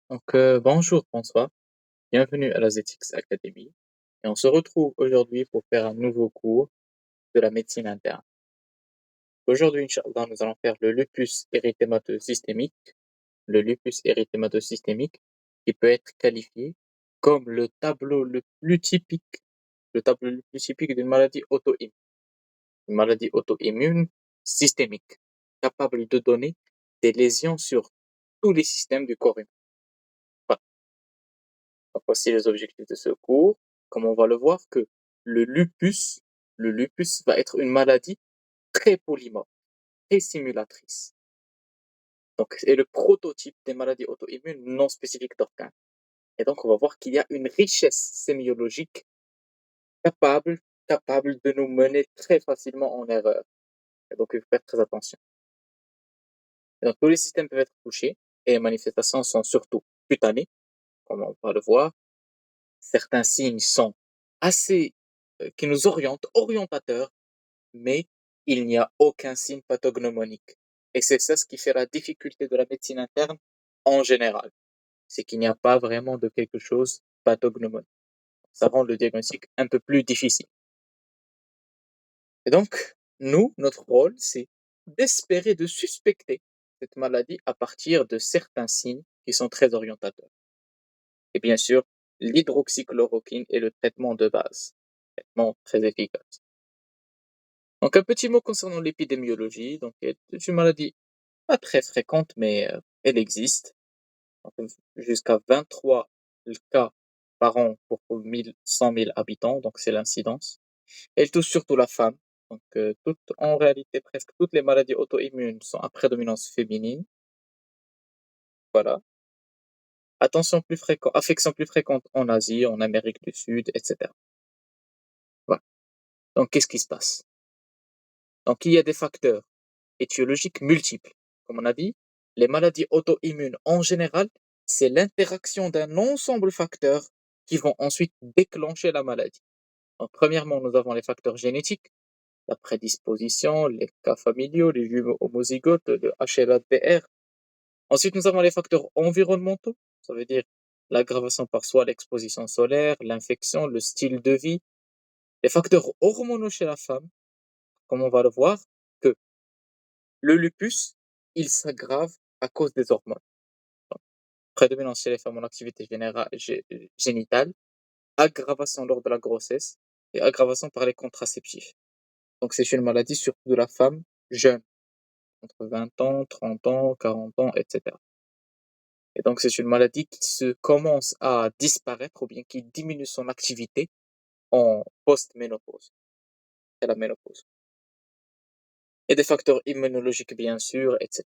Bonjour François, bienvenue à la ZX Academy. Et on se retrouve aujourd'hui pour faire un nouveau cours de la médecine interne. Aujourd'hui, Inch'Allah, nous allons faire le lupus érythémateux systémique, le lupus érythémateux systémique qui peut être qualifié comme le tableau le plus typique d'une maladie auto-immune, une maladie auto-immune systémique, capable de donner des lésions sur tous les systèmes du corps humain. Voilà. Donc, voici les objectifs de ce cours. Comme on va le voir que le lupus, le lupus va être une maladie très polymorphe, très simulatrice. Donc, c'est le prototype des maladies auto-immunes non spécifiques d'organes. Et donc, on va voir qu'il y a une richesse sémiologique capable, capable de nous mener très facilement en erreur. Et donc, il faut faire très attention. Et donc, tous les systèmes peuvent être touchés et les manifestations sont surtout cutanées, comme on va le voir. Certains signes sont assez, qui nous orientateurs, mais il n'y a aucun signe pathognomonique. Et c'est ça ce qui fait la difficulté de la médecine interne en général. C'est qu'il n'y a pas vraiment de quelque chose pathognomonique. Ça rend le diagnostic un peu plus difficile. Et donc, nous, notre rôle, c'est d'espérer de suspecter cette maladie à partir de certains signes qui sont très orientateurs. Et bien sûr, l'hydroxychloroquine est le traitement de base, traitement très efficace. Donc, un petit mot concernant l'épidémiologie. Donc, c'est une maladie pas très fréquente, mais elle existe. Donc, jusqu'à 23 cas par an pour 100 000 habitants, donc c'est l'incidence. Elle touche surtout la femme. Donc, en réalité, presque toutes les maladies auto-immunes sont à prédominance féminine. Voilà. Affections plus fréquentes en Asie, en Amérique du Sud, etc. Voilà. Donc, qu'est-ce qui se passe? Donc, il y a des facteurs étiologiques multiples. Comme on a dit, les maladies auto-immunes en général, c'est l'interaction d'un ensemble de facteurs qui vont ensuite déclencher la maladie. Donc, premièrement, nous avons les facteurs génétiques, la prédisposition, les cas familiaux, les jumeaux homozygotes, le HLA-DR. Ensuite, nous avons les facteurs environnementaux, ça veut dire l'aggravation par soit l'exposition solaire, l'infection, le style de vie. Les facteurs hormonaux chez la femme, comme on va le voir, que le lupus, il s'aggrave à cause des hormones. Prédominance chez les femmes en activité génitale, aggravation lors de la grossesse et aggravation par les contraceptifs. Donc c'est une maladie surtout de la femme jeune, entre 20 ans, 30 ans, 40 ans, etc. Et donc c'est une maladie qui se commence à disparaître ou bien qui diminue son activité en post-ménopause, c'est la ménopause. Et des facteurs immunologiques bien sûr, etc.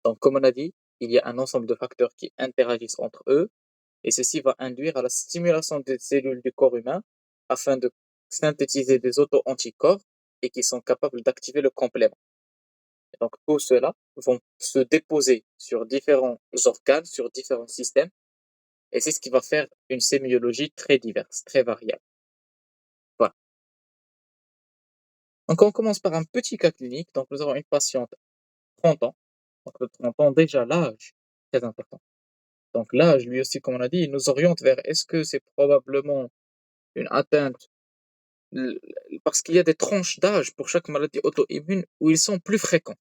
Donc comme on a dit, il y a un ensemble de facteurs qui interagissent entre eux et ceci va induire à la stimulation des cellules du corps humain afin de synthétiser des auto-anticorps et qui sont capables d'activer le complément. Et donc tout cela vont se déposer sur différents organes, sur différents systèmes, et c'est ce qui va faire une sémiologie très diverse, très variable. Voilà. Donc on commence par un petit cas clinique. Donc nous avons une patiente 30 ans. Donc le 30 ans, déjà l'âge, très important. Donc l'âge, lui aussi, comme on a dit, il nous oriente vers est-ce que c'est probablement une atteinte parce qu'il y a des tranches d'âge pour chaque maladie auto-immune où ils sont plus fréquents.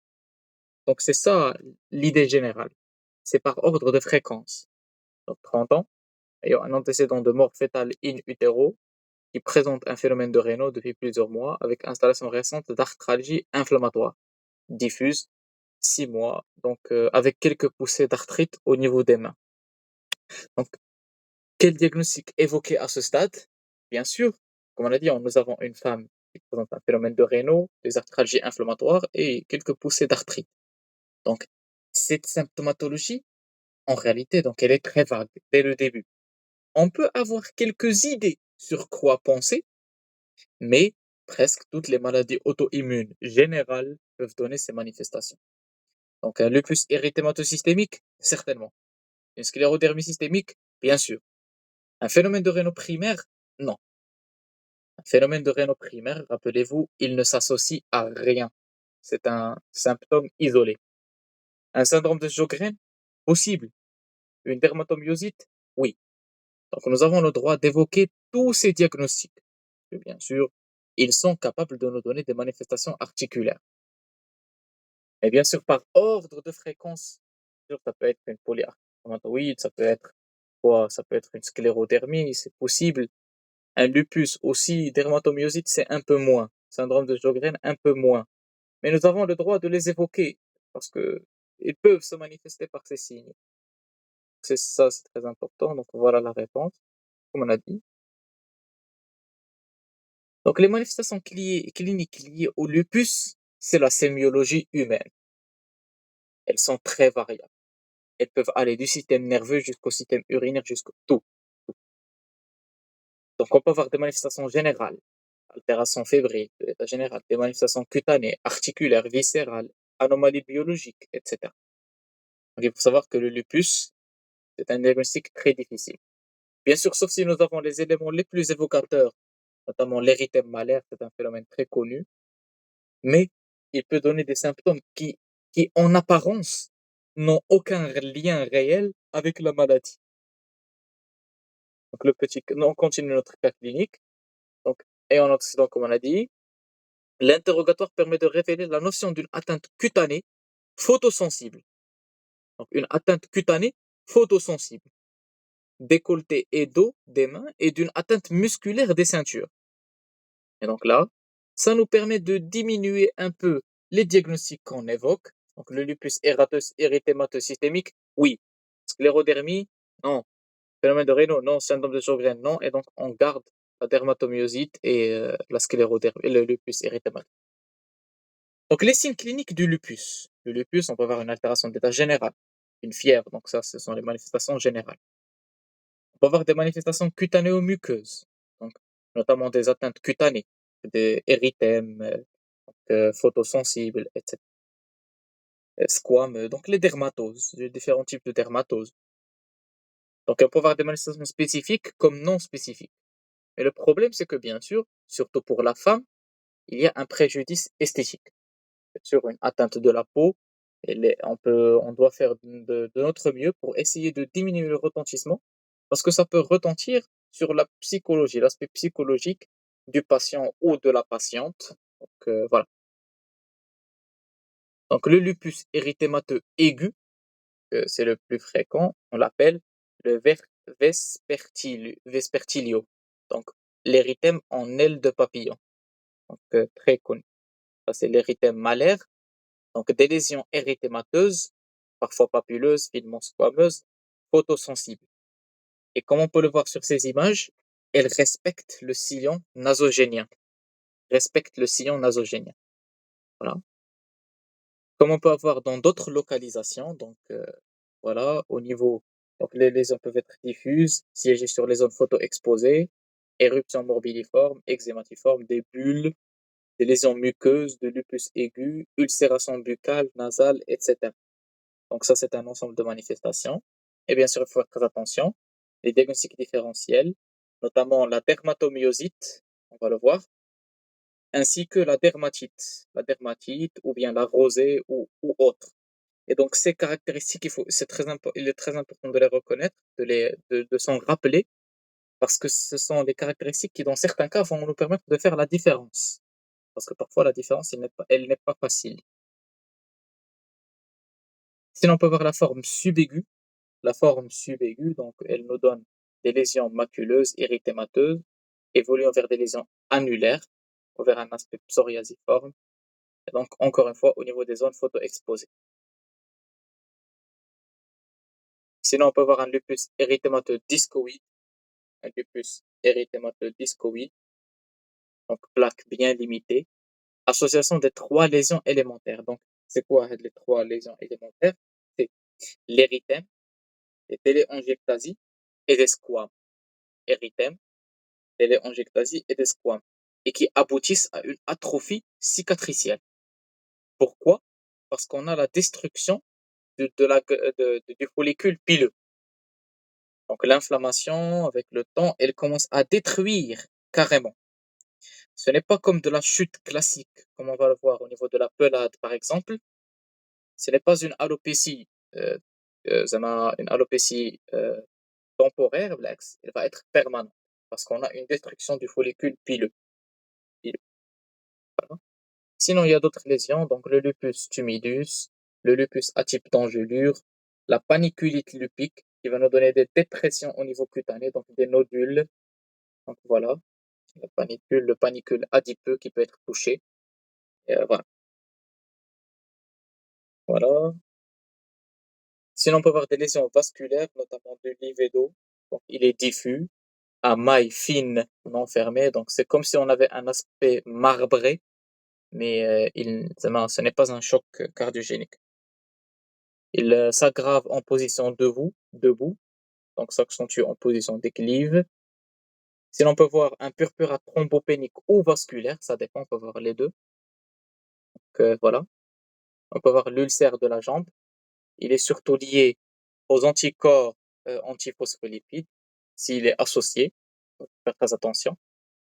Donc c'est ça l'idée générale. C'est par ordre de fréquence. Donc 30 ans, ayant un antécédent de mort fétale in utero qui présente un phénomène de Raynaud depuis plusieurs mois avec installation récente d'arthralgie inflammatoire diffuse 6 mois, donc avec quelques poussées d'arthrite au niveau des mains. Donc quel diagnostic évoqué à ce stade? Bien sûr, comme on a dit, nous avons une femme qui présente un phénomène de Raynaud, des arthralgies inflammatoires et quelques poussées d'arthrite. Donc, cette symptomatologie, en réalité, donc, elle est très vague dès le début. On peut avoir quelques idées sur quoi penser, mais presque toutes les maladies auto-immunes générales peuvent donner ces manifestations. Donc, un lupus érythémateux systémique, certainement. Une sclérodermie systémique, bien sûr. Un phénomène de Raynaud primaire, non. Un phénomène de Raynaud primaire, rappelez-vous, il ne s'associe à rien. C'est un symptôme isolé. Un syndrome de Sjögren, possible, Une dermatomyosite, oui. Donc nous avons le droit d'évoquer tous ces diagnostics. Et bien sûr, ils sont capables de nous donner des manifestations articulaires. Et bien sûr, par ordre de fréquence, bien sûr, ça peut être une polyarthromatoïde, ça peut être quoi? Ça peut être une sclérodermie, c'est possible. Un lupus aussi, dermatomyosite, c'est un peu moins. Syndrome de Sjögren, un peu moins. Mais nous avons le droit de les évoquer parce que ils peuvent se manifester par ces signes. C'est ça, c'est très important. Donc voilà la réponse, comme on a dit. Donc les manifestations cliniques liées au lupus, c'est la sémiologie humaine. Elles sont très variables. Elles peuvent aller du système nerveux jusqu'au système urinaire, jusqu'au tout. Donc on peut avoir des manifestations générales, altérations fébriles, de l'état général, des manifestations cutanées, articulaires, viscérales, anomalies biologiques, etc. Donc il faut savoir que le lupus, c'est un diagnostic très difficile. Bien sûr, sauf si nous avons les éléments les plus évocateurs, notamment l'érythème malaire, c'est un phénomène très connu, mais il peut donner des symptômes qui en apparence, n'ont aucun lien réel avec la maladie. Donc on continue notre cas clinique. Donc, et en antécédent, comme on a dit, l'interrogatoire permet de révéler la notion d'une atteinte cutanée photosensible. Donc, une atteinte cutanée photosensible, décolleté et dos des mains et d'une atteinte musculaire des ceintures. Et donc là, ça nous permet de diminuer un peu les diagnostics qu'on évoque. Donc, le lupus érythémateux systémique, oui. Sclérodermie, non. Phénomène de Raynaud, non. Syndrome de Sjögren, non. Et donc, on garde la dermatomyosite et la sclérodermie, et le lupus érythémateux. Donc, les signes cliniques du lupus. Le lupus, on peut avoir une altération d'état général, une fièvre. Donc, ça, ce sont les manifestations générales. On peut avoir des manifestations cutanéo-muqueuses, donc, notamment des atteintes cutanées, des érythèmes, photosensibles, etc. Squameux, donc les dermatoses, les différents types de dermatoses. Donc, on peut avoir des manifestations spécifiques comme non spécifiques. Mais le problème, c'est que bien sûr, surtout pour la femme, il y a un préjudice esthétique. Bien sûr, une atteinte de la peau, on doit faire de notre mieux pour essayer de diminuer le retentissement, parce que ça peut retentir sur la psychologie, l'aspect psychologique du patient ou de la patiente. Donc, voilà. Donc, le lupus érythémateux aigu, c'est le plus fréquent, on l'appelle le vespertilio. Donc, l'érythème en aile de papillon. Donc, très connu. Ça, c'est l'érythème malaire. Donc, des lésions érythémateuses, parfois papuleuses, finement squameuses, photosensibles. Et comme on peut le voir sur ces images, elles respectent le sillon nasogénien. Respectent le sillon nasogénien. Voilà. Comme on peut avoir dans d'autres localisations, donc voilà, au niveau, donc les lésions peuvent être diffuses, siéger sur les zones photo-exposées, éruption morbilliforme, eczématiforme, des bulles, des lésions muqueuses, de lupus aigu, ulcération buccale, nasale, etc. Donc ça, c'est un ensemble de manifestations. Et bien sûr, il faut faire très attention. Les diagnostics différentiels, notamment la dermatomyosite, on va le voir, ainsi que la dermatite ou bien la rosée ou autre. Et donc ces caractéristiques, il est très important de les reconnaître, de s'en rappeler, parce que ce sont des caractéristiques qui, dans certains cas, vont nous permettre de faire la différence. Parce que parfois, la différence, elle n'est pas facile. Sinon, on peut voir la forme subaiguë. La forme subaiguë, donc, elle nous donne des lésions maculeuses, érythémateuses, évoluant vers des lésions annulaires, vers un aspect psoriasiforme, et donc, encore une fois, au niveau des zones photo-exposées. Sinon, on peut voir un lupus érythémateux discoïde, un lupus érythémateux discoïde, donc plaque bien limitée, association des trois lésions élémentaires. Donc, c'est quoi les trois lésions élémentaires? C'est l'érythème, les téléangiectasies et des squames. Érythème, téléangiectasie et des squames, et qui aboutissent à une atrophie cicatricielle. Pourquoi? Parce qu'on a la destruction du follicule pileux. Donc l'inflammation, avec le temps, elle commence à détruire carrément. Ce n'est pas comme de la chute classique, comme on va le voir au niveau de la pelade, par exemple. Ce n'est pas une alopécie une alopécie temporaire, elle va être permanente parce qu'on a une destruction du follicule pileux. Voilà. Sinon, il y a d'autres lésions, donc le lupus tumidus, le lupus à type d'engelure, la paniculite lupique qui va nous donner des dépressions au niveau cutané, donc des nodules. Donc voilà, le panicule adipeux qui peut être touché. Et, voilà. Voilà. Sinon, on peut avoir des lésions vasculaires, notamment du livédo. Donc, il est diffus, à maille fine, non fermée. Donc, c'est comme si on avait un aspect marbré, mais ce n'est pas un choc cardiogénique. Il s'aggrave en position debout, donc s'accentue en position déclive. Sinon, on peut voir un purpura thrombopénique ou vasculaire, ça dépend, on peut voir les deux. Donc, voilà. On peut voir l'ulcère de la jambe. Il est surtout lié aux anticorps antiphospholipides, s'il est associé. Il faut faire très attention.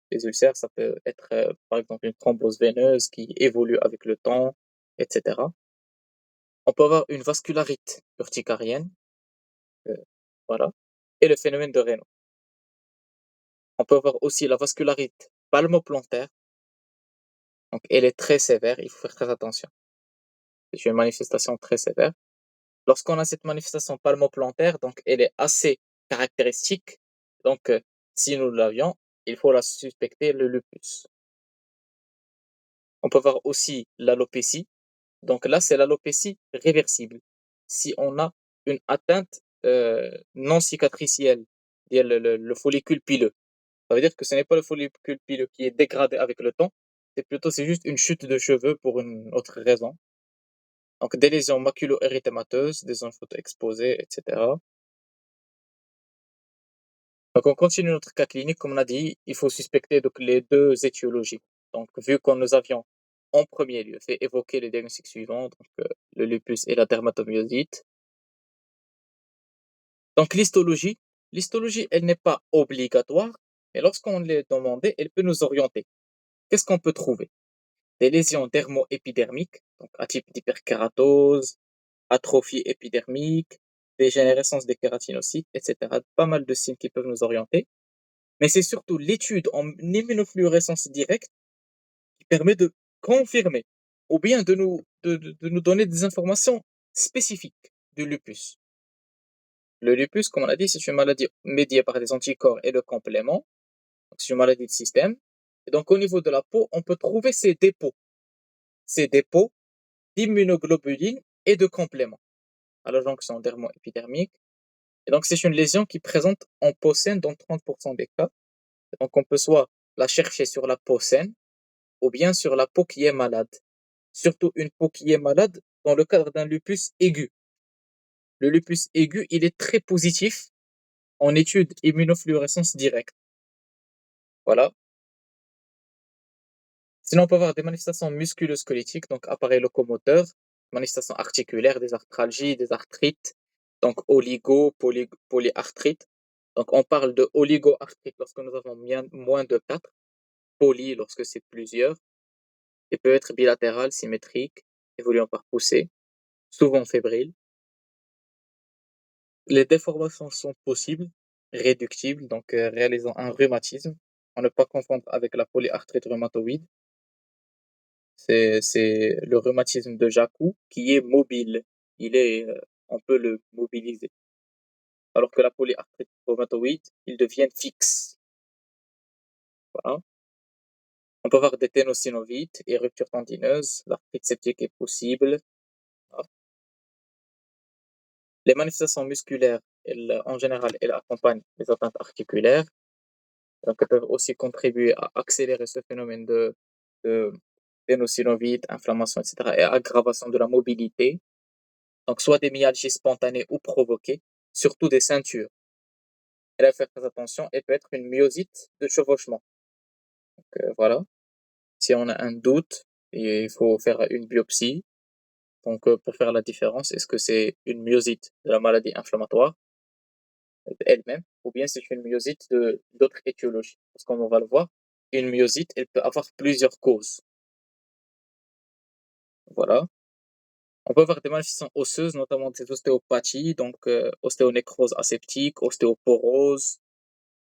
Les ulcères, ça peut être par exemple une thrombose veineuse qui évolue avec le temps, etc. On peut avoir une vascularite urticarienne, euh, voilà, et le phénomène de Raynaud. On peut avoir aussi la vascularite palmoplantaire, donc elle est très sévère, il faut faire très attention. C'est une manifestation très sévère. Lorsqu'on a cette manifestation palmoplantaire, donc elle est assez caractéristique. Donc, si nous l'avions, il faut la suspecter le lupus. On peut voir aussi l'alopécie. Donc là, c'est l'alopécie réversible. Si on a une atteinte non cicatricielle, le follicule pileux, ça veut dire que ce n'est pas le follicule pileux qui est dégradé avec le temps, c'est juste une chute de cheveux pour une autre raison. Donc des lésions maculo-érythémateuses, des zones photoexposées, etc. Donc on continue notre cas clinique, comme on a dit, il faut suspecter donc les deux étiologies. Donc vu qu'on nous avions en premier lieu fait évoquer les diagnostics suivants, donc le lupus et la dermatomyosite. Donc l'histologie, elle n'est pas obligatoire, mais lorsqu'on l'est demandé, elle peut nous orienter. Qu'est-ce qu'on peut trouver? Des lésions dermo-épidermiques, donc à type d'hyperkératose, atrophie épidermique, dégénérescence des kératinocytes, etc. Pas mal de signes qui peuvent nous orienter. Mais c'est surtout l'étude en immunofluorescence directe qui permet de confirmer ou bien de nous donner des informations spécifiques du lupus. Le lupus, comme on a dit, c'est une maladie médiée par des anticorps et le complément. Donc, c'est une maladie de système. Et donc, au niveau de la peau, on peut trouver ces dépôts d'immunoglobulines et de compléments à la jonction dermo-épidermique. Et donc, c'est une lésion qui présente en peau saine dans 30% des cas. Et donc, on peut soit la chercher sur la peau saine ou bien sur la peau qui est malade. Surtout une peau qui est malade dans le cadre d'un lupus aigu. Le lupus aigu, il est très positif en étude immunofluorescence directe. Voilà. Sinon, on peut avoir des manifestations musculo-squelettiques, donc appareil locomoteur, manifestations articulaires, des arthralgies, des arthrites, donc polyarthrite. Donc, on parle de oligoarthrite lorsque nous avons moins de 4, poly lorsque c'est plusieurs, et peut être bilatéral, symétrique, évoluant par poussée, souvent fébrile. Les déformations sont possibles, réductibles, donc réalisant un rhumatisme. On ne peut pas confondre avec la polyarthrite rhumatoïde. C'est le rhumatisme de Jacou qui est mobile. On peut le mobiliser. Alors que la polyarthrite rhumatoïde, ils deviennent fixes. Voilà. On peut avoir des ténosynovites et ruptures tendineuses. L'arthrite septique est possible. Voilà. Les manifestations musculaires, en général, elles accompagnent les atteintes articulaires. Donc, elles peuvent aussi contribuer à accélérer ce phénomène de ténosynovite, inflammation, etc. et aggravation de la mobilité. Donc, soit des myalgies spontanées ou provoquées, surtout des ceintures. Elle va faire très attention, elle peut être une myosite de chevauchement. Donc, voilà. Si on a un doute, il faut faire une biopsie. Donc, pour faire la différence, est-ce que c'est une myosite de la maladie inflammatoire elle-même, ou bien c'est une myosite d'autres étiologies. Parce qu'on va le voir, une myosite, elle peut avoir plusieurs causes. Voilà. On peut avoir des manifestations osseuses, notamment des ostéopathies, donc ostéonécrose aseptique, ostéoporose,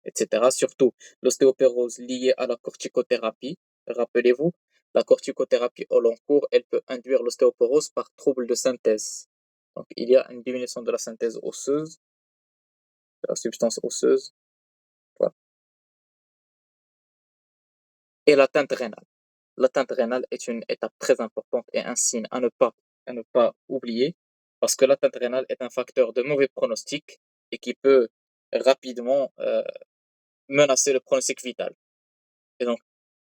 etc. Surtout l'ostéoporose liée à la corticothérapie. Rappelez-vous, la corticothérapie au long cours, elle peut induire l'ostéoporose par trouble de synthèse. Donc il y a une diminution de la synthèse osseuse, de la substance osseuse. Voilà. Et l'atteinte rénale. L'atteinte rénale est une étape très importante et un signe à ne pas oublier, parce que l'atteinte rénale est un facteur de mauvais pronostic et qui peut rapidement menacer le pronostic vital. Et donc,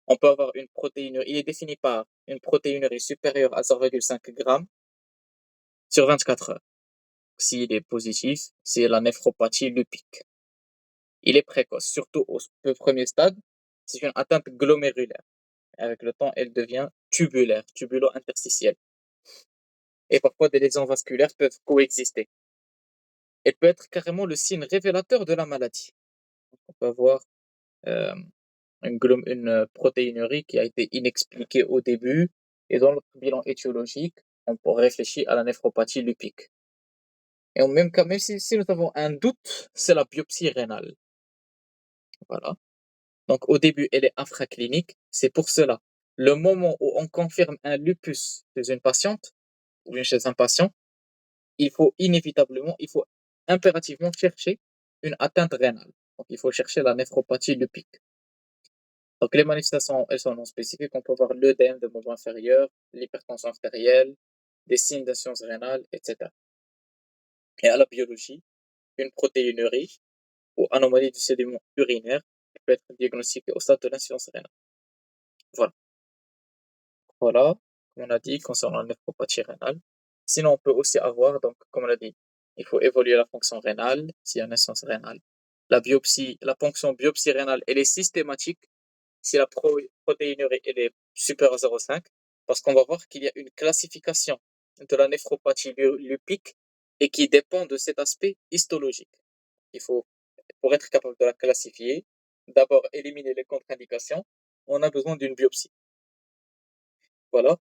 on peut avoir une protéinurie, il est défini par une protéinurie supérieure à 0,5 g sur 24 heures. S'il est positif, c'est la néphropathie lupique. Il est précoce, surtout au premier stade, c'est une atteinte glomérulaire. Avec le temps, elle devient tubulaire, tubulo-interstitielle. Et parfois, des lésions vasculaires peuvent coexister. Elle peut être carrément le signe révélateur de la maladie. On peut avoir euh, une protéinurie qui a été inexpliquée au début, et dans notre bilan étiologique, on peut réfléchir à la néphropathie lupique. Et en même cas, même si nous avons un doute, c'est la biopsie rénale. Voilà. Donc au début, elle est infraclinique. C'est pour cela, le moment où on confirme un lupus chez une patiente ou bien chez un patient, il faut impérativement chercher une atteinte rénale. Donc il faut chercher la néphropathie lupique. Donc les manifestations, elles sont non spécifiques. On peut voir l'œdème de membre inférieur, l'hypertension artérielle, des signes d'insuffisance rénale, etc. Et à la biologie, une protéinurie ou anomalie du sédiment urinaire qui peut être diagnostiquée au stade de l'insuffisance rénale. Voilà. Voilà, comme on a dit, concernant la néphropathie rénale. Sinon, on peut aussi avoir, donc, comme on a dit, il faut évaluer la fonction rénale, s'il y a une insuffisance rénale. La fonction biopsie rénale, elle est systématique si la protéinurie elle est supérieure à 0,5, parce qu'on va voir qu'il y a une classification de la néphropathie lupique et qui dépend de cet aspect histologique. Il faut, pour être capable de la classifier, d'abord éliminer les contre-indications. On a besoin d'une biopsie. Voilà.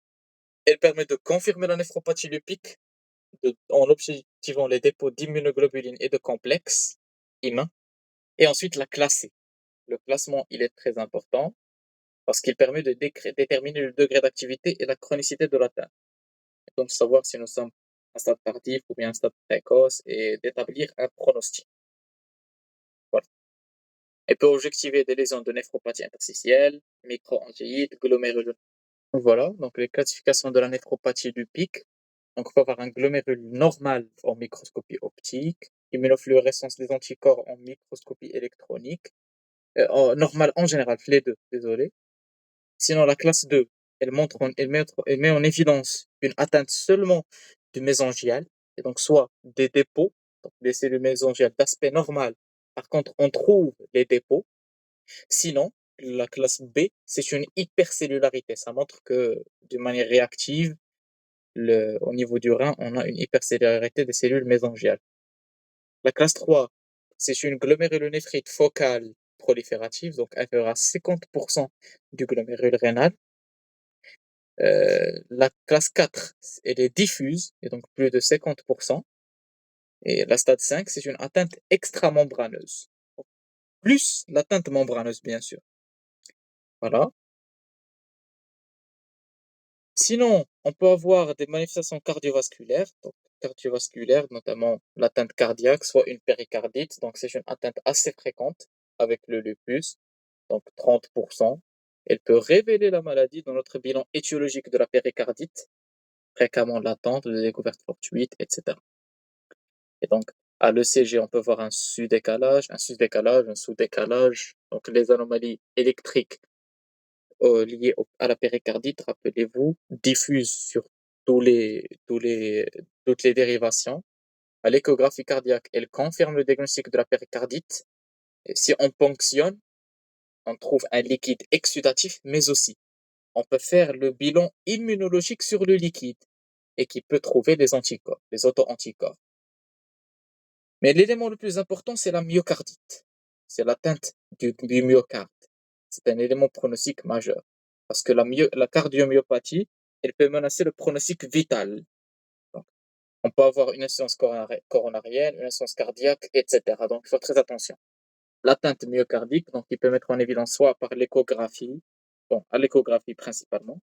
Elle permet de confirmer la néphropathie lupique en objectivant les dépôts d'immunoglobulines et de complexes humains, et ensuite la classer. Le classement, il est très important parce qu'il permet de déterminer le degré d'activité et la chronicité de l'atteinte. Donc, savoir si nous sommes à un stade tardif ou bien un stade précoce et d'établir un pronostic. Voilà. Elle peut objectiver des lésions de néphropathie interstitielle, microangéite, glomérulose. Voilà, donc les classifications de la néphropathie lupique. Donc, on peut avoir un glomérule normal en microscopie optique, immunofluorescence des anticorps en microscopie électronique, normal en général, les deux, désolé. Sinon, la classe 2, elle met en évidence une atteinte seulement du mésangial, et donc soit des dépôts, donc des cellules mésangiales d'aspect normal. Par contre, on trouve les dépôts. Sinon, la classe B, c'est une hypercellularité. Ça montre que, d'une manière réactive, au niveau du rein, on a une hypercellularité des cellules mésangiales. La classe 3, c'est une glomérulonéphrite focale proliférative, donc inférieure à 50% du glomérule rénal. La classe 4, elle est diffuse, et donc plus de 50%. Et la stade 5, c'est une atteinte extramembraneuse. Plus l'atteinte membraneuse, bien sûr. Voilà. Sinon, on peut avoir des manifestations cardiovasculaires, notamment l'atteinte cardiaque, soit une péricardite, donc c'est une atteinte assez fréquente avec le lupus, donc 30%. Elle peut révéler la maladie dans notre bilan étiologique de la péricardite, fréquemment latente, de découverte fortuite, etc. Et donc, à l'ECG, on peut voir un sous-décalage, un sous-décalage, donc les anomalies électriques liées à la péricardite, rappelez-vous, diffusent sur toutes les dérivations. À l'échographie cardiaque, elle confirme le diagnostic de la péricardite. Et si on ponctionne, on trouve un liquide exsudatif, mais aussi, on peut faire le bilan immunologique sur le liquide et qui peut trouver les anticorps, les auto-anticorps. Mais l'élément le plus important, c'est la myocardite. C'est l'atteinte du myocarde. C'est un élément pronostic majeur. Parce que la cardiomyopathie, elle peut menacer le pronostic vital. On peut avoir une insuffisance coronarienne, une insuffisance cardiaque, etc. Donc, il faut faire très attention. L'atteinte myocardique, donc, il peut mettre en évidence soit par l'échographie, bon, à l'échographie principalement.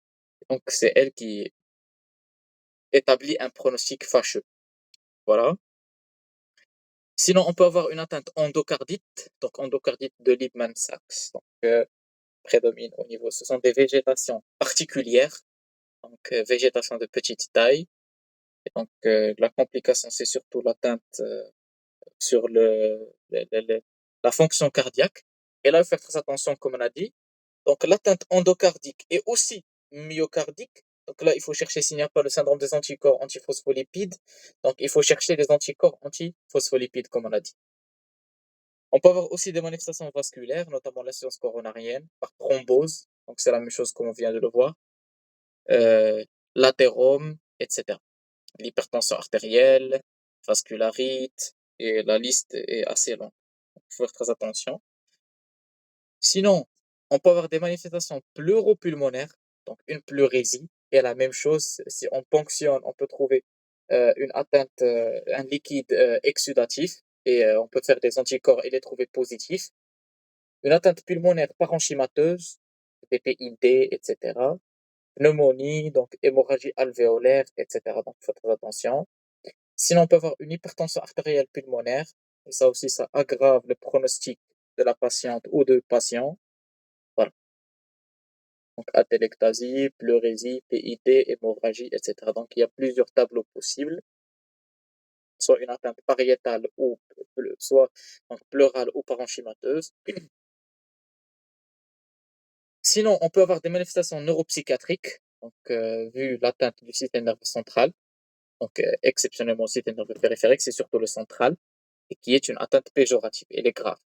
Donc, c'est elle qui établit un pronostic fâcheux. Voilà. Sinon, on peut avoir une atteinte endocardite, donc endocardite de Liebman-Sachs, donc prédomine au niveau. Ce sont des végétations particulières, donc végétation de petite taille. Et donc, la complication, c'est surtout l'atteinte sur la fonction cardiaque. Et là, il faut faire très attention, comme on a dit. Donc, l'atteinte endocardique et aussi myocardique. Donc là, il faut chercher s'il n'y a pas le syndrome des anticorps antiphospholipides. Donc, il faut chercher les anticorps antiphospholipides, comme on a dit. On peut avoir aussi des manifestations vasculaires, notamment l'insuffisance coronarienne, par thrombose. Donc, c'est la même chose comme on vient de le voir. L'athérome, etc. L'hypertension artérielle, vascularite, et la liste est assez longue. Il faut faire très attention. Sinon, on peut avoir des manifestations pleuropulmonaires, donc une pleurésie, et la même chose, si on ponctionne, on peut trouver une atteinte, un liquide exsudatif, et on peut faire des anticorps et les trouver positifs. Une atteinte pulmonaire parenchymateuse, PPID, etc. Pneumonie, donc hémorragie alvéolaire, etc. Donc, il faut faire attention. Sinon, on peut avoir une hypertension artérielle pulmonaire, et ça aussi, ça aggrave le pronostic de la patiente ou de patient. Voilà. Donc, atélectasie, pleurésie, PID, hémorragie, etc. Donc, il y a plusieurs tableaux possibles, soit une atteinte pariétale ou soit donc, pleurale ou parenchymateuse. Sinon, on peut avoir des manifestations neuropsychiatriques, donc, vu l'atteinte du système nerveux central, donc exceptionnellement le système nerveux périphérique, c'est surtout le central, et qui est une atteinte péjorative, elle est grave.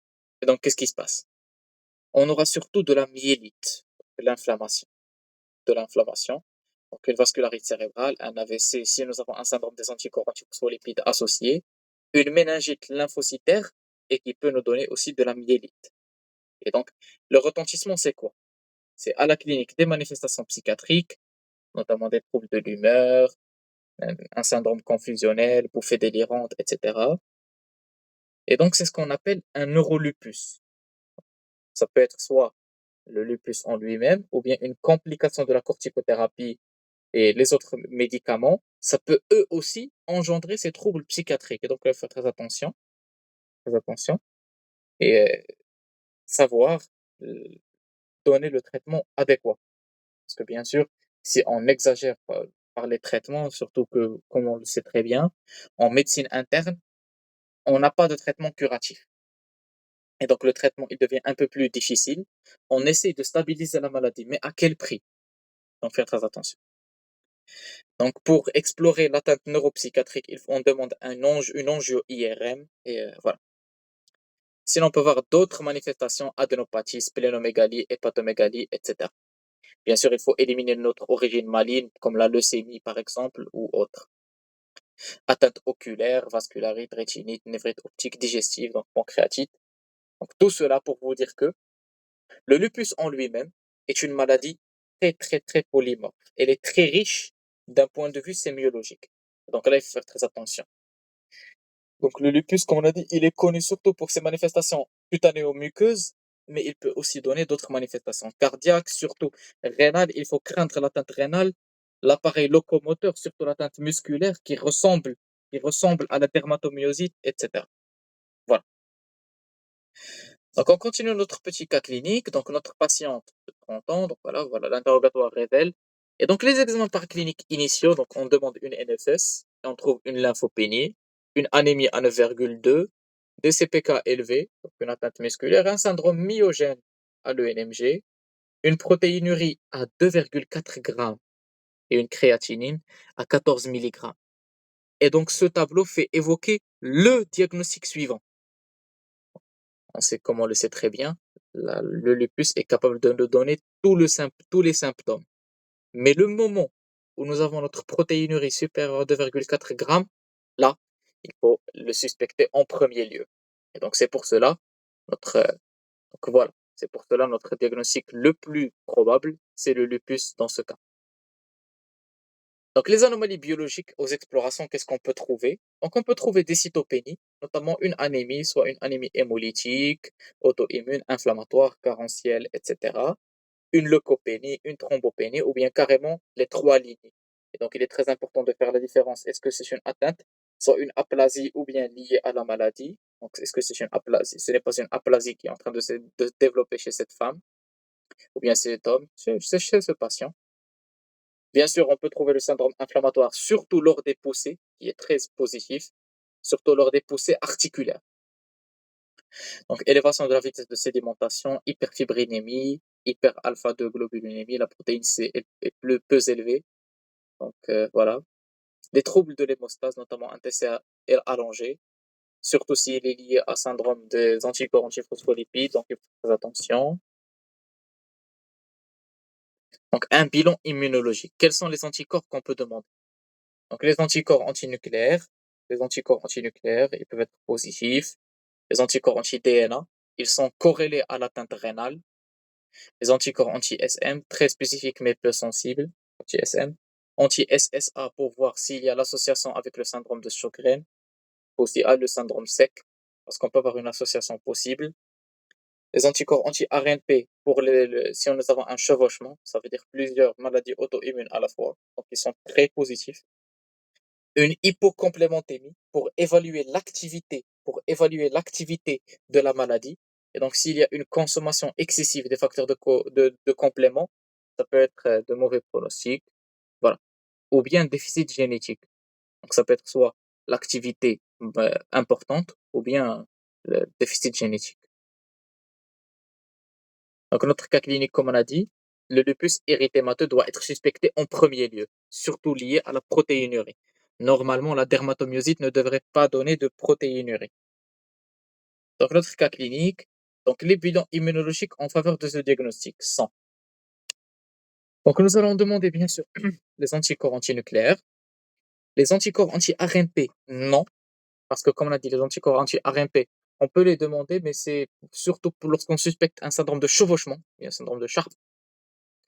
Et donc, qu'est-ce qui se passe? On aura surtout de la myélite, de l'inflammation, de l'inflammation, donc une vascularite cérébrale, un AVC, si nous avons un syndrome des anticorps antiphospholipides associé, une méningite lymphocytaire, et qui peut nous donner aussi de la myélite. Et donc, le retentissement, c'est quoi? C'est à la clinique des manifestations psychiatriques, notamment des troubles de l'humeur, un syndrome confusionnel, bouffées délirantes, etc. Et donc, c'est ce qu'on appelle un neurolupus. Ça peut être soit le lupus en lui-même, ou bien une complication de la corticothérapie et les autres médicaments. Ça peut eux aussi engendrer ces troubles psychiatriques. Et donc, il faut faire très attention, et savoir donner le traitement adéquat. Parce que bien sûr, si on exagère par les traitements, surtout que, comme on le sait très bien, en médecine interne, on n'a pas de traitement curatif. Et donc, le traitement, il devient un peu plus difficile. On essaie de stabiliser la maladie, mais à quel prix? Donc, faire très attention. Donc, pour explorer l'atteinte neuropsychiatrique, on demande une angio-IRM, et voilà. Sinon, on peut voir d'autres manifestations, adénopathie, splénomégalie, hépatomégalie, etc. Bien sûr, il faut éliminer notre origine maligne, comme la leucémie, par exemple, ou autre. Atteinte oculaire, vascularite, rétinite, névrite optique, digestive, donc pancréatite. Donc, tout cela pour vous dire que le lupus en lui-même est une maladie très, très, très polymorphe. Elle est très riche d'un point de vue sémiologique. Donc là, il faut faire très attention. Donc le lupus, comme on a dit, il est connu surtout pour ses manifestations cutanéo-muqueuses, mais il peut aussi donner d'autres manifestations cardiaques, surtout rénales. Il faut craindre l'atteinte rénale, l'appareil locomoteur, surtout l'atteinte musculaire qui ressemble à la dermatomyosite, etc. Voilà. Donc, on continue notre petit cas clinique. Donc, notre patiente de 30 ans, donc voilà, l'interrogatoire révèle. Et donc, les examens par clinique initiaux, donc on demande une NSS, et on trouve une lymphopénie, une anémie à 9,2, des CPK élevés, donc une atteinte musculaire, un syndrome myogène à l'ENMG, une protéinurie à 2,4 grammes et une créatinine à 14 milligrammes. Et donc, ce tableau fait évoquer le diagnostic suivant. On sait, comme on le sait très bien, le lupus est capable de nous donner tous les symptômes. Mais le moment où nous avons notre protéinurie supérieure à 2,4 grammes, là, il faut le suspecter en premier lieu. Et donc, c'est pour cela, notre, donc voilà, c'est pour cela notre diagnostic le plus probable, c'est le lupus dans ce cas. Donc, les anomalies biologiques aux explorations, qu'est-ce qu'on peut trouver? Donc, on peut trouver des cytopénies, notamment une anémie, soit une anémie hémolytique, auto-immune, inflammatoire, carentielle, etc. Une leucopénie, une thrombopénie, ou bien carrément les trois lignées. Et donc, il est très important de faire la différence. Est-ce que c'est une atteinte, soit une aplasie, ou bien liée à la maladie? Donc, est-ce que c'est une aplasie? Ce n'est pas une aplasie qui est en train de développer chez cette femme, ou bien cet homme, chez ce patient. Bien sûr, on peut trouver le syndrome inflammatoire, surtout lors des poussées, qui est très positif, surtout lors des poussées articulaires. Donc, élévation de la vitesse de sédimentation, hyperfibrinémie, hyper-alpha-2-globulinémie, la protéine C est peu élevée. Donc, voilà. Des troubles de l'hémostase, notamment un TCA allongé, surtout s'il est lié à syndrome des anticorps antiphospholipides, donc il faut faire attention. Donc, un bilan immunologique. Quels sont les anticorps qu'on peut demander? Donc, les anticorps antinucléaires, ils peuvent être positifs. Les anticorps anti-DNA, ils sont corrélés à l'atteinte rénale. Les anticorps anti-SM, très spécifiques mais peu sensibles, anti-SM. Anti-SSA pour voir s'il y a l'association avec le syndrome de Sjögren, aussi le syndrome SEC, parce qu'on peut avoir une association possible. Les anticorps anti-RNP pour si nous avons un chevauchement, ça veut dire plusieurs maladies auto-immunes à la fois, donc ils sont très positifs. Une hypocomplémentémie pour évaluer l'activité de la maladie. Et donc, s'il y a une consommation excessive des facteurs de complément, ça peut être de mauvais pronostics. Voilà. Ou bien déficit génétique. Donc, ça peut être soit l'activité importante ou bien le déficit génétique. Donc, notre cas clinique, comme on a dit, le lupus érythémateux doit être suspecté en premier lieu, surtout lié à la protéinurie. Normalement, la dermatomyosite ne devrait pas donner de protéinurie. Donc, notre cas clinique, donc les bilans immunologiques en faveur de ce diagnostic sont. Donc, nous allons demander bien sûr les anticorps antinucléaires, les anticorps anti-RNP, non, parce que comme on a dit, les anticorps anti-RNP, on peut les demander, mais c'est surtout lorsqu'on suspecte un syndrome de chevauchement, un syndrome de Sharp.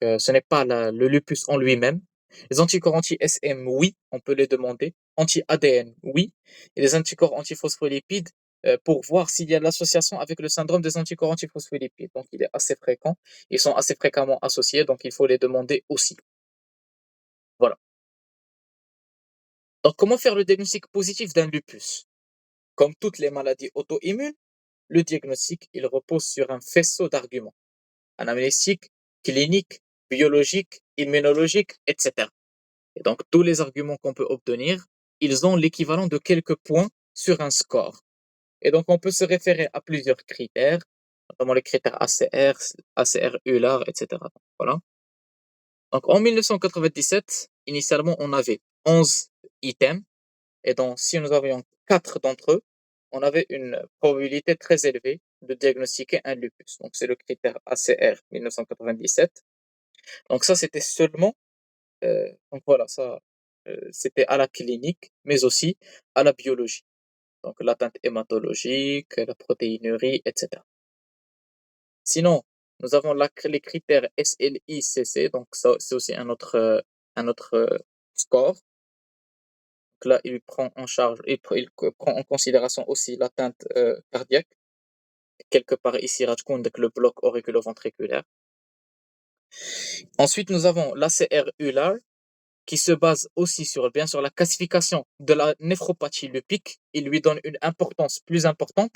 Ce n'est pas le lupus en lui-même. Les anticorps anti-SM, oui, on peut les demander. Anti-ADN, oui. Et les anticorps antiphospholipides, pour voir s'il y a l'association avec le syndrome des anticorps antiphospholipides. Donc, il est assez fréquent. Ils sont assez fréquemment associés, donc il faut les demander aussi. Voilà. Donc, comment faire le diagnostic positif d'un lupus? Comme toutes les maladies auto-immunes, le diagnostic, il repose sur un faisceau d'arguments. Anamnestique, clinique, biologique, immunologique, etc. Et donc, tous les arguments qu'on peut obtenir, ils ont l'équivalent de quelques points sur un score. Et donc, on peut se référer à plusieurs critères, notamment les critères ACR, ACR-ULAR, etc. Voilà. Donc, en 1997, initialement, on avait 11 items. Et donc, si nous avions 4 d'entre eux, on avait une probabilité très élevée de diagnostiquer un lupus. Donc, c'est le critère ACR 1997. Donc, ça, c'était seulement donc voilà, ça, c'était à la clinique, mais aussi à la biologie. Donc l'atteinte hématologique, la protéinurie, etc. Sinon, nous avons les critères SLICC, donc ça, c'est aussi un autre score. Donc là, il prend en charge, il prend en considération aussi l'atteinte cardiaque. Quelque part ici, Rajkund, avec le bloc auriculo-ventriculaire. Ensuite, nous avons l'ACR-ULAR, qui se base aussi sur, bien sûr, la classification de la néphropathie lupique. Il lui donne une importance plus importante,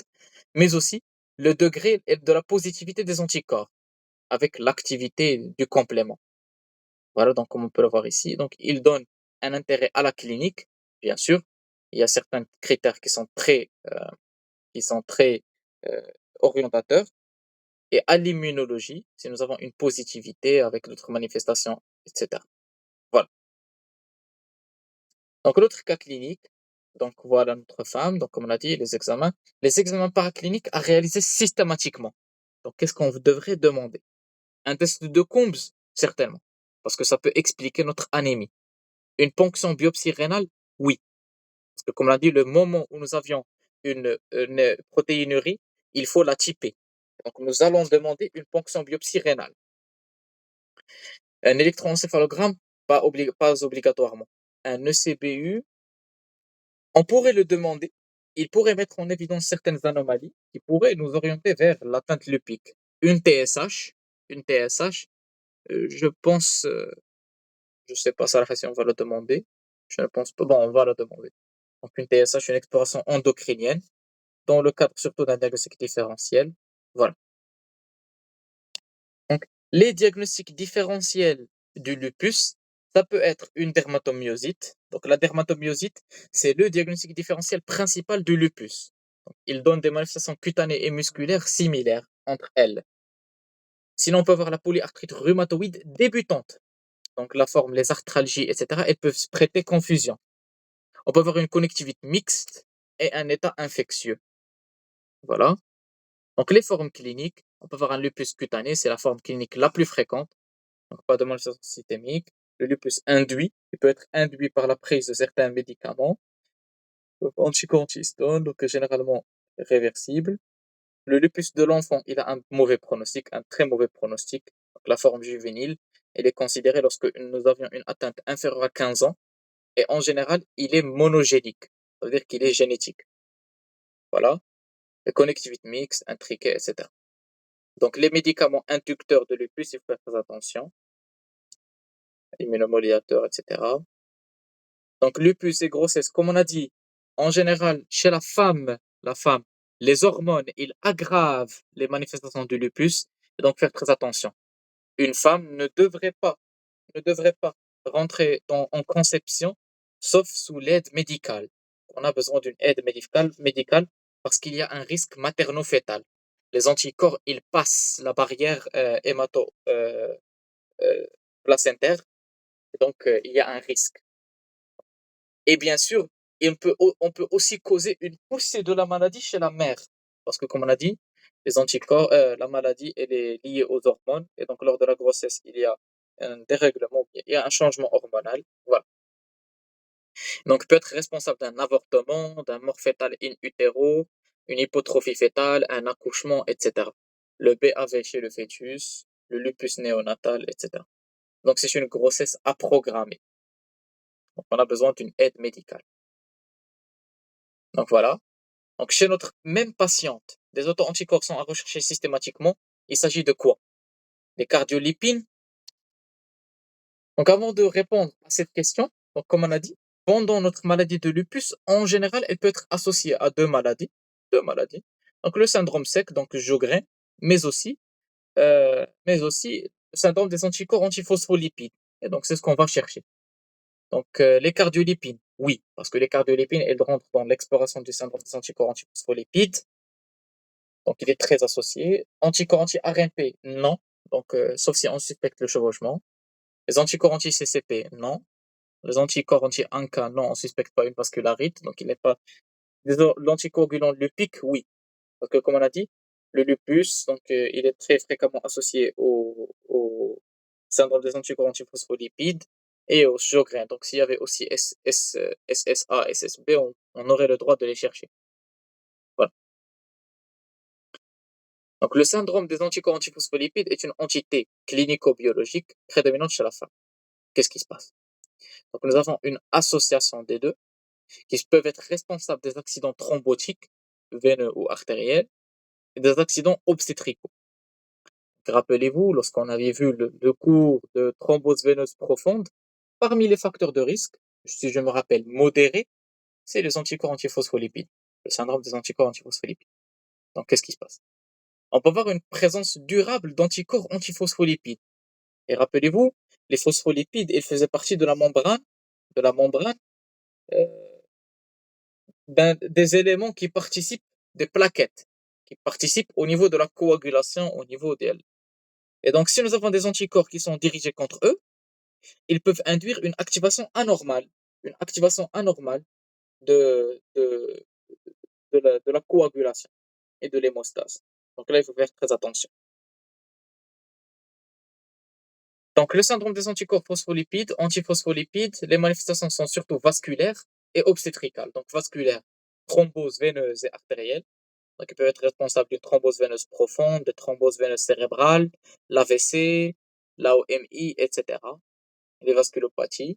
mais aussi le degré de la positivité des anticorps avec l'activité du complément. Voilà, donc comme on peut le voir ici. Donc, il donne un intérêt à la clinique, bien sûr. Il y a certains critères qui sont très euh, orientateurs. Et à l'immunologie, si nous avons une positivité avec d'autres manifestations, etc. Voilà. Donc, l'autre cas clinique, donc voilà notre femme, donc comme on a dit, les examens paracliniques à réaliser systématiquement. Donc, qu'est-ce qu'on devrait demander? Un test de Coombs, certainement, parce que ça peut expliquer notre anémie. Une ponction biopsie rénale, oui, parce que comme on a dit, le moment où nous avions une protéinurie, il faut la typer. Donc, nous allons demander une ponction biopsie rénale. Un électroencéphalogramme, pas obligatoirement. un ECBU, on pourrait le demander, il pourrait mettre en évidence certaines anomalies qui pourraient nous orienter vers l'atteinte lupique. Une TSH, je pense, je sais pas ça si on va le demander. Je ne pense pas. Bon, on va la demander. Donc une TSH, une exploration endocrinienne, dans le cadre surtout d'un diagnostic différentiel. Voilà. Donc les diagnostics différentiels du lupus, ça peut être une dermatomyosite. Donc la dermatomyosite, c'est le diagnostic différentiel principal du lupus. Donc, il donne des manifestations cutanées et musculaires similaires entre elles. Sinon, on peut avoir la polyarthrite rhumatoïde débutante. Donc la forme, les arthralgies, etc., elles peuvent se prêter confusion. On peut avoir une connectivité mixte et un état infectieux. Voilà. Donc les formes cliniques, on peut avoir un lupus cutané, c'est la forme clinique la plus fréquente. Donc pas de manifestation systémique. Le lupus induit, il peut être induit par la prise de certains médicaments, donc anticontihiston, donc généralement réversible. Le lupus de l'enfant, il a un mauvais pronostic, un très mauvais pronostic. Donc, la forme juvénile, elle est considérée lorsque nous avions une atteinte inférieure à 15 ans. Et en général, il est monogénique. Ça veut dire qu'il est génétique. Voilà. Les connectivités mixtes, intriquées, etc. Donc, les médicaments inducteurs de lupus, il faut faire très attention. Immunomodulateurs, etc. Donc, lupus et grossesse, comme on a dit, en général, chez la femme, les hormones, ils aggravent les manifestations du lupus. Et donc, faire très attention. Une femme ne devrait pas rentrer en conception, sauf sous l'aide médicale. On a besoin d'une aide médicale parce qu'il y a un risque materno-fœtal. Les anticorps, ils passent la barrière placentaire, et donc il y a un risque. Et bien sûr, on peut aussi causer une poussée de la maladie chez la mère. Parce que, comme on a dit, les anticorps, la maladie, elle est liée aux hormones. Et donc, lors de la grossesse, il y a un dérèglement, il y a un changement hormonal. Voilà. Donc, peut être responsable d'un avortement, d'un mort fœtal in utero, une hypotrophie fœtale, un accouchement, etc. Le BAV chez le fœtus, le lupus néonatal, etc. Donc, c'est une grossesse à programmer. Donc, on a besoin d'une aide médicale. Donc, voilà. Donc, chez notre même patiente, des auto-anticorps sont à rechercher systématiquement. Il s'agit de quoi? Des cardiolipines. Donc, avant de répondre à cette question, donc, comme on a dit, pendant notre maladie de lupus, en général, elle peut être associée à deux maladies. Deux maladies. Donc, le syndrome sec, donc Sjögren, mais aussi le syndrome des anticorps antiphospholipides. Et donc, c'est ce qu'on va chercher. Donc, les cardiolipines, oui, parce que les cardiolipines, elles rentrent dans l'exploration du syndrome des anticorps antiphospholipides. Donc, il est très associé. Anticorps anti-ARMP, non. Donc, sauf si on suspecte le chevauchement. Les anticorps anti-CCP, non. Les anticorps anti-ANCA, non, on suspecte pas une vascularite. Donc, il n'est pas. L'anticoagulant lupique, oui. Parce que, comme on a dit, le lupus, donc, il est très fréquemment associé au syndrome des anticorps antiphospholipides et au Sjögren. Donc, s'il y avait aussi SSA, SSB, on aurait le droit de les chercher. Voilà. Donc, le syndrome des anticorps antiphospholipides est une entité clinico-biologique prédominante chez la femme. Qu'est-ce qui se passe? Donc, nous avons une association des deux qui peuvent être responsables des accidents thrombotiques, veineux ou artériels, et des accidents obstétricaux. Rappelez-vous, lorsqu'on avait vu le cours de thrombose veineuse profonde, parmi les facteurs de risque, si je me rappelle, modérés, c'est les anticorps antiphospholipides, le syndrome des anticorps antiphospholipides. Donc, qu'est-ce qui se passe? On peut avoir une présence durable d'anticorps antiphospholipides. Et rappelez-vous, les phospholipides, ils faisaient partie de la membrane euh, des éléments qui participent, des plaquettes, qui participent au niveau de la coagulation, au niveau d'elles. Et donc, si nous avons des anticorps qui sont dirigés contre eux, ils peuvent induire une activation anormale de, de, de la coagulation et de l'hémostase. Donc là, il faut faire très attention. Donc, le syndrome des anticorps antiphospholipides, les manifestations sont surtout vasculaires et obstétricales. Donc, vasculaires, thrombose veineuse et artérielle. Donc, ils peuvent être responsables d'une thrombose veineuse profonde, de thrombose veineuse cérébrale, l'AVC, l'AOMI, etc. Les vasculopathies.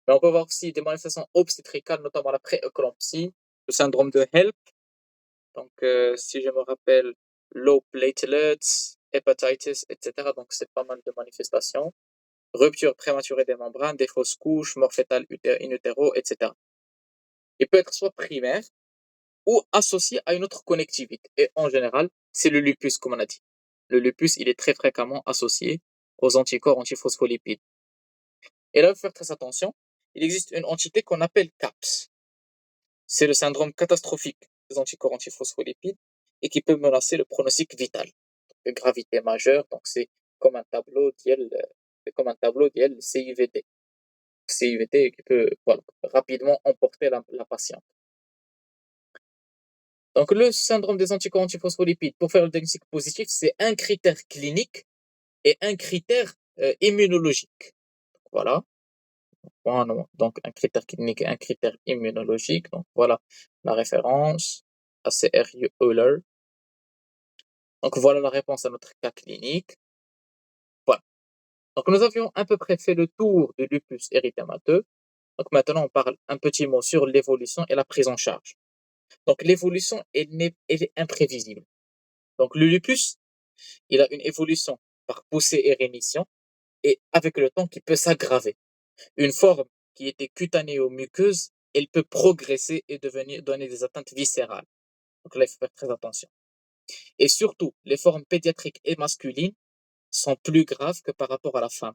Mais on peut voir aussi des manifestations obstétricales, notamment la prééclampsie, le syndrome de HELP. Donc, si je me rappelle, low platelets, hepatitis, etc. Donc, c'est pas mal de manifestations. Rupture prématurée des membranes, des fausses couches, mort fœtale in utero, etc. Il peut être soit primaire ou associé à une autre connectivité. Et en général, c'est le lupus, comme on a dit. Le lupus, il est très fréquemment associé aux anticorps antiphospholipides. Et là, il faut faire très attention. Il existe une entité qu'on appelle CAPS. C'est le syndrome catastrophique des anticorps antiphospholipides et qui peut menacer le pronostic vital. De gravité majeure, donc c'est comme un tableau d'IEL CIVD. CIVD qui peut rapidement emporter la patiente. Donc le syndrome des anticorps antiphospholipides, pour faire le diagnostic positif, c'est un critère clinique et un critère immunologique. Voilà. Donc un critère clinique et un critère immunologique. Donc voilà la référence, ACR Euler. Donc voilà la réponse à notre cas clinique. Voilà. Donc nous avions à peu près fait le tour du lupus érythémateux. Donc maintenant on parle un petit mot sur l'évolution et la prise en charge. Donc l'évolution, elle est imprévisible. Donc le lupus, il a une évolution par poussée et rémission, et avec le temps qui peut s'aggraver. Une forme qui était cutanée ou muqueuse, elle peut progresser et donner des atteintes viscérales. Donc là, il faut faire très attention. Et surtout, les formes pédiatriques et masculines sont plus graves que par rapport à la femme,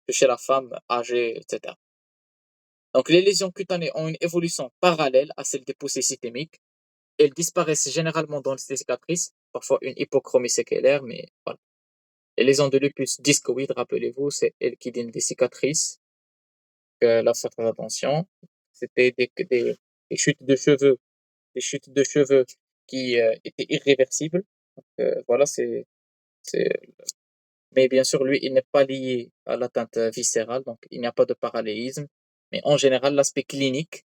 que chez la femme âgée, etc. Donc les lésions cutanées ont une évolution parallèle à celle des poussées systémiques. Elles disparaissent généralement dans les cicatrices, parfois une hypochromie séquelaire, mais voilà. Les lésions de lupus discoïde, rappelez-vous, c'est elles qui donnent des cicatrices. Là, faut faire attention. C'était des chutes de cheveux, des chutes de cheveux qui étaient irréversibles. Donc, voilà, c'est. Mais bien sûr, lui, il n'est pas lié à l'atteinte viscérale, donc il n'y a pas de parallélisme. Mais en général, l'aspect clinique,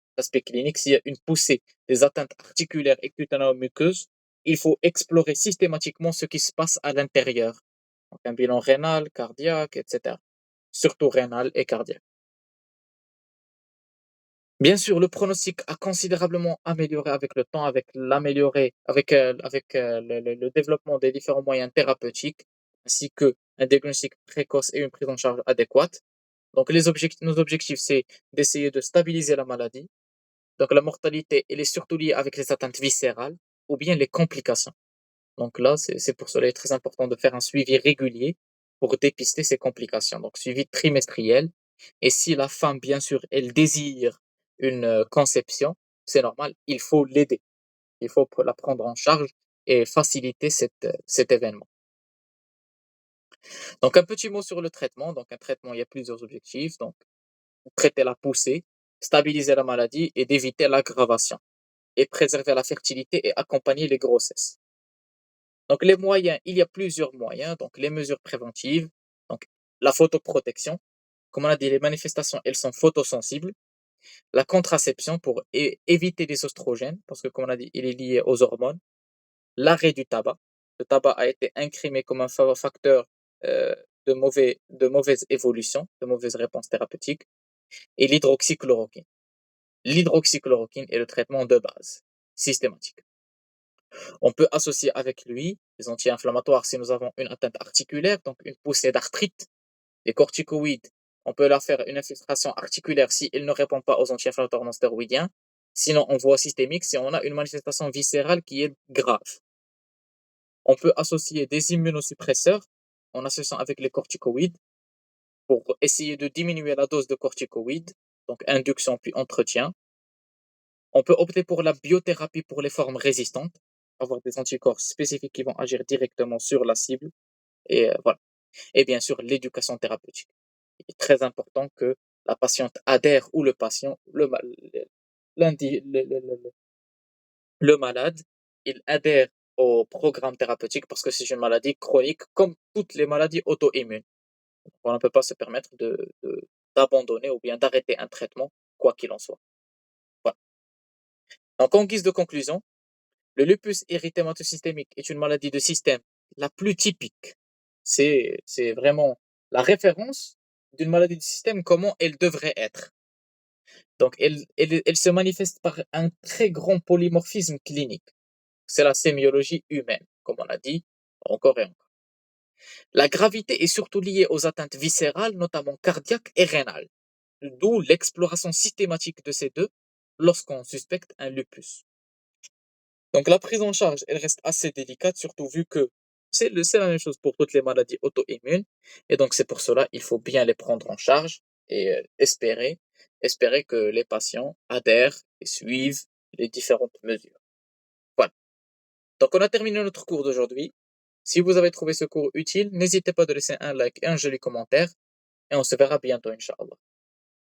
s'il y a une poussée des atteintes articulaires et cutanéo-muqueuses, il faut explorer systématiquement ce qui se passe à l'intérieur. Donc un bilan rénal, cardiaque, etc. Surtout rénal et cardiaque. Bien sûr, le pronostic a considérablement amélioré avec le temps, avec le développement des différents moyens thérapeutiques, ainsi que un diagnostic précoce et une prise en charge adéquate. Donc, nos objectifs, c'est d'essayer de stabiliser la maladie. Donc, la mortalité, elle est surtout liée avec les atteintes viscérales ou bien les complications. Donc là, c'est pour cela très important de faire un suivi régulier pour dépister ces complications. Donc, suivi trimestriel. Et si la femme, bien sûr, elle désire une conception, c'est normal, il faut l'aider. Il faut la prendre en charge et faciliter cet événement. Donc, un petit mot sur le traitement. Donc, un traitement, il y a plusieurs objectifs. Donc, traiter la poussée, stabiliser la maladie et d'éviter l'aggravation. Et préserver la fertilité et accompagner les grossesses. Donc, les moyens, il y a plusieurs moyens. Donc, les mesures préventives, donc la photoprotection. Comme on a dit, les manifestations, elles sont photosensibles. La contraception pour éviter les oestrogènes, parce que comme on a dit, il est lié aux hormones. L'arrêt du tabac. Le tabac a été incrimé comme un facteur euh, de mauvaise évolution, de mauvaise réponse thérapeutique. Et l'hydroxychloroquine. L'hydroxychloroquine est le traitement de base, systématique. On peut associer avec lui les anti-inflammatoires si nous avons une atteinte articulaire, donc une poussée d'arthrite. Les corticoïdes, on peut leur faire une infiltration articulaire s'ils ne répondent pas aux anti-inflammatoires non stéroïdiens. Sinon, en voie systémique, si on a une manifestation viscérale qui est grave. On peut associer des immunosuppresseurs en associant avec les corticoïdes pour essayer de diminuer la dose de corticoïdes, donc induction puis entretien. On peut opter pour la biothérapie pour les formes résistantes, avoir des anticorps spécifiques qui vont agir directement sur la cible. Et voilà. Et bien sûr, l'éducation thérapeutique. Il est très important que la patiente adhère ou le patient, le malade, il adhère au programme thérapeutique parce que c'est une maladie chronique comme toutes les maladies auto-immunes. On ne peut pas se permettre d'abandonner ou bien d'arrêter un traitement, quoi qu'il en soit. Voilà. Donc, en guise de conclusion, le lupus érythématosystémique est une maladie de système la plus typique. C'est vraiment la référence d'une maladie de système, comment elle devrait être. Donc, elle se manifeste par un très grand polymorphisme clinique. C'est la sémiologie humaine, comme on a dit encore et encore. La gravité est surtout liée aux atteintes viscérales, notamment cardiaques et rénales, d'où l'exploration systématique de ces deux lorsqu'on suspecte un lupus. Donc la prise en charge, elle reste assez délicate, surtout vu que c'est la même chose pour toutes les maladies auto-immunes, et donc c'est pour cela il faut bien les prendre en charge et espérer que les patients adhèrent et suivent les différentes mesures. Voilà. Donc on a terminé notre cours d'aujourd'hui. Si vous avez trouvé ce cours utile, n'hésitez pas de laisser un like et un joli commentaire, et on se verra bientôt, Inch'Allah.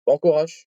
Bon courage!